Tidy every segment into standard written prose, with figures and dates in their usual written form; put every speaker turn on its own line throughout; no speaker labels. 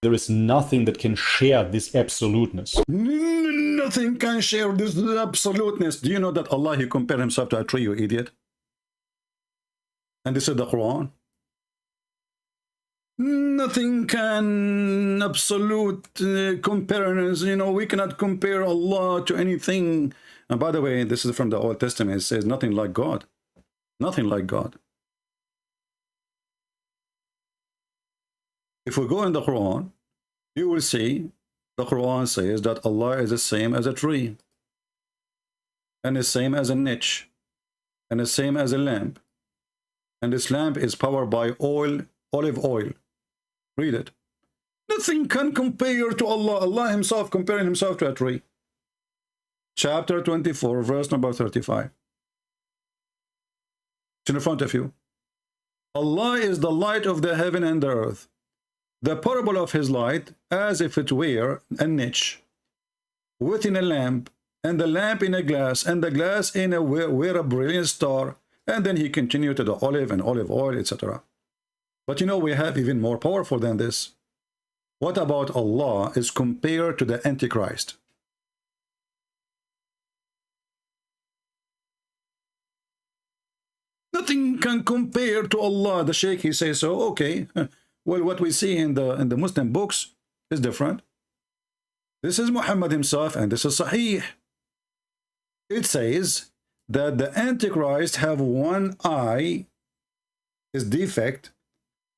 There is nothing that can share this absoluteness.
Nothing can share this absoluteness. Do you know that Allah, he compared himself to a tree, you idiot? And this is the Quran. Nothing can absolute comparison. You know, we cannot compare Allah to anything. And by the way, this is from the Old Testament. It says nothing like God. Nothing like God. If we go in the Quran, you will see the Quran says that Allah is the same as a tree, and the same as a niche, and the same as a lamp. And this lamp is powered by oil, olive oil. Read it. Nothing can compare to Allah. Allah himself comparing himself to a tree. Chapter 24, verse number 35. It's in front of you. Allah is the light of the heaven and the earth. The parable of his light, as if it were a niche within a lamp, and the lamp in a glass, and the glass in a were a brilliant star. And then he continued to the olive and olive oil, etc. But you know, we have even more powerful than this. What about Allah is compared to the Antichrist? Nothing can compare to Allah. The Sheikh, he says so. Okay. Well, what we see in the Muslim books is different. This is Muhammad himself, and this is Sahih. It says that the Antichrist have one eye is defect.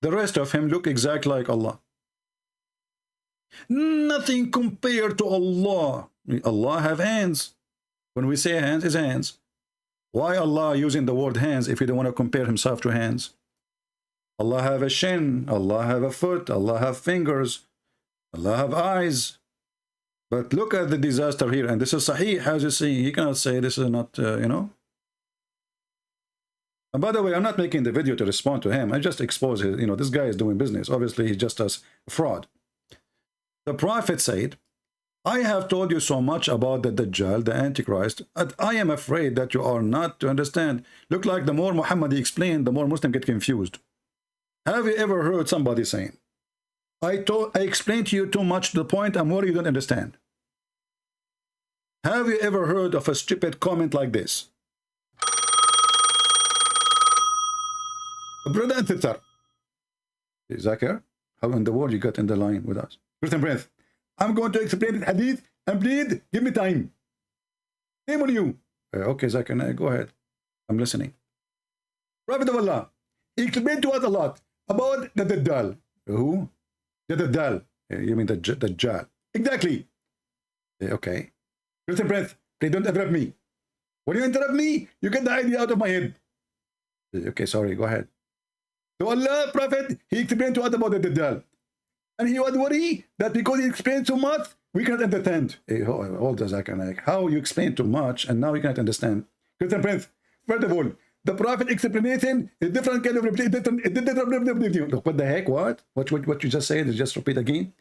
The rest of him look exactly like Allah. Nothing compared to Allah. Allah have hands. When we say hands, is hands. Why Allah using the word hands if he don't want to compare himself to hands? Allah have a shin, Allah have a foot, Allah have fingers, Allah have eyes. But look at the disaster here, and this is Sahih. How you see? He cannot say this is not, you know. And by the way, I'm not making the video to respond to him. I just expose his, you know, this guy is doing business. Obviously, he's just a fraud. The Prophet said, I have told you so much about the Dajjal, the Antichrist, and I am afraid that you are not to understand. Look like the more Muhammad explained, the more Muslims get confused. Have you ever heard somebody saying, I explained to you too much to the point I'm worried you don't understand? Have you ever heard of a stupid comment like this? Brother and sister, Zakir, how in the world you got in the line with us? Christian Prince, I'm going to explain the hadith, and please give me time. Name on you. Okay, Zakir, go ahead. I'm listening. Prophet of Allah, he explained to us a lot about the Dajjal. Who? The Dajjal. You mean the Dajjal. Exactly. Okay. Christian Prince, please don't interrupt me. When you interrupt me, you get the idea out of my head. Okay, sorry, go ahead. So Allah, Prophet, he explained to us about the Dajjal. And he was worried that because he explained so much, we cannot understand. Hold on a second. How you explain too much and now we cannot understand? Christian Prince, first of all, the Prophet explanation is different kind of look, what the heck? What you just said? Just repeat again.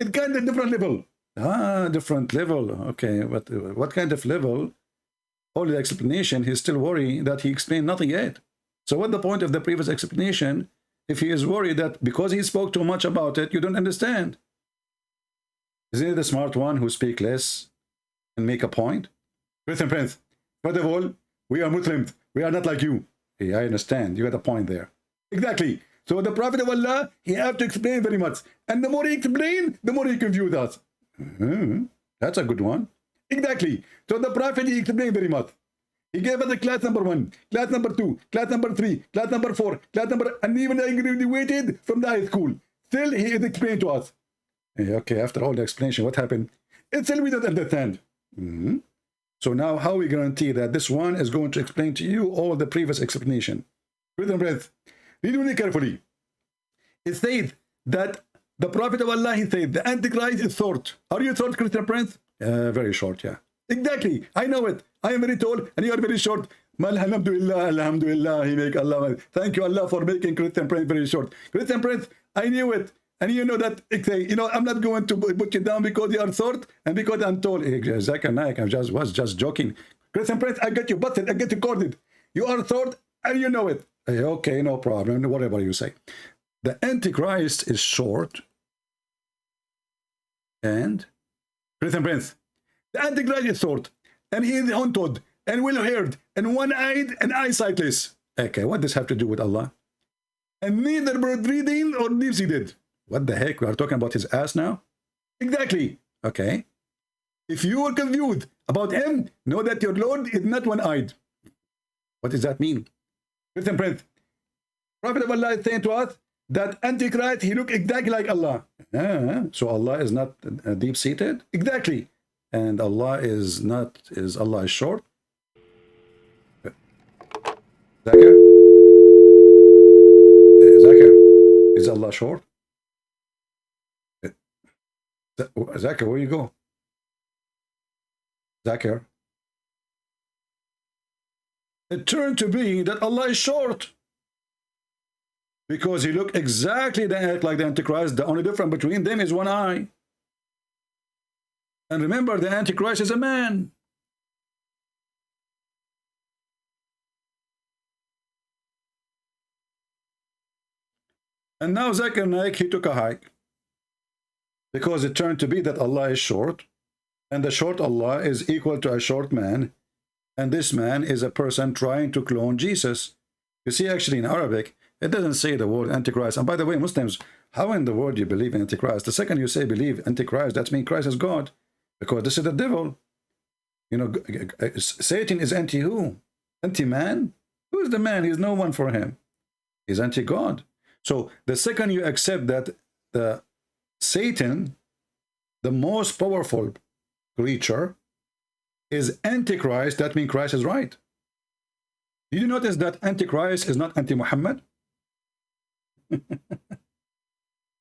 It's kind of different level. Ah, different level. Okay, but what kind of level? All the explanation, he's still worried that he explained nothing yet. So what's the point of the previous explanation if he is worried that because he spoke too much about it, you don't understand? Isn't he the smart one who speak less and make a point? Christian Prince, first of all, we are Muslims. We are not like you. Hey, I understand. You got a point there. Exactly. So the Prophet of Allah, he have to explain very much. And the more he explain, the more he confuse us. That's a good one. Exactly. So the Prophet, he explained very much. He gave us the class number 1, class number 2, class number 3, class number 4, class number... And even I graduated from the high school. Still, he is explained to us. Hey, okay, after all the explanation, what happened? It's still we don't understand. So now how we guarantee that this one is going to explain to you all the previous explanation? Christian Prince, read really carefully. It says that the Prophet of Allah, he said, the Antichrist is short. Are you short, Christian Prince? Very short, yeah. Exactly. I know it. I am very tall and you are very short. Alhamdulillah, alhamdulillah. He make Allah. Thank you, Allah, for making Christian Prince very short. Christian Prince, I knew it. And you know that, you know, I'm not going to put you down because you are short and because I'm tall. Zakir Naik, I was just joking. Christian Prince, I get you busted, I get you corded. You are short and you know it. Okay, no problem, whatever you say. The Antichrist is short And Prince, the Antichrist is short, and he is haunted, and well-haired, and one-eyed, and eyesightless. Okay, what does this have to do with Allah? And neither bird-breathing or deep-seated. What the heck? We are talking about his ass now? Exactly. Okay. If you are confused about him, know that your Lord is not one-eyed. What does that mean? Prince, Prophet of Allah is saying to us that Antichrist, he look exactly like Allah. So Allah is not deep-seated? Exactly. And Allah is not, Allah is short? Zakir? Zakir, is Allah short? Zakir, where you go? Zakir? It turned to be that Allah is short. Because he look exactly like the Antichrist. The only difference between them is one eye. And remember, the Antichrist is a man. And now Zakir Naik, he took a hike. Because it turned to be that Allah is short. And the short Allah is equal to a short man. And this man is a person trying to clone Jesus. You see, actually in Arabic, it doesn't say the word Antichrist. And by the way, Muslims, how in the world do you believe in Antichrist? The second you say believe Antichrist, that means Christ is God. Because this is the devil. You know, Satan is anti-who? Anti-man? Who is the man? He's no one for him. He's anti-God. So the second you accept that the Satan, the most powerful creature, is Antichrist, that means Christ is right. Did you notice that Antichrist is not anti-Muhammad?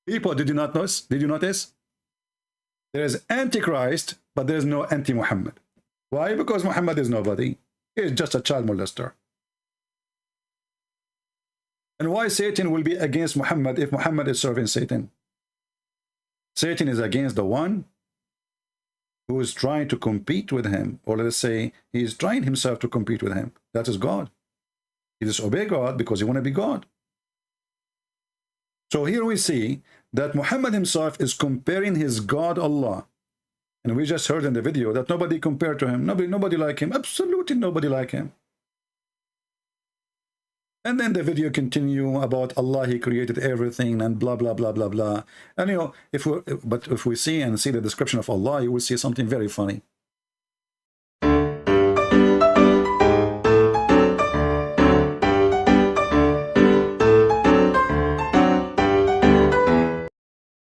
People, did you not notice? Did you notice? There is Antichrist, but there is no anti-Muhammad. Why? Because Muhammad is nobody. He is just a child molester. And why Satan will be against Muhammad if Muhammad is serving Satan? Satan is against the one who is trying to compete with him, or let us say he is trying himself to compete with him. That is God. He disobey God because he want to be God. So here we see that Muhammad himself is comparing his God Allah. And we just heard in the video that nobody compared to him. Nobody like him. Absolutely nobody like him. And then the video continue about Allah, he created everything and blah, blah, blah, blah, blah. And you know, if we see the description of Allah, you will see something very funny.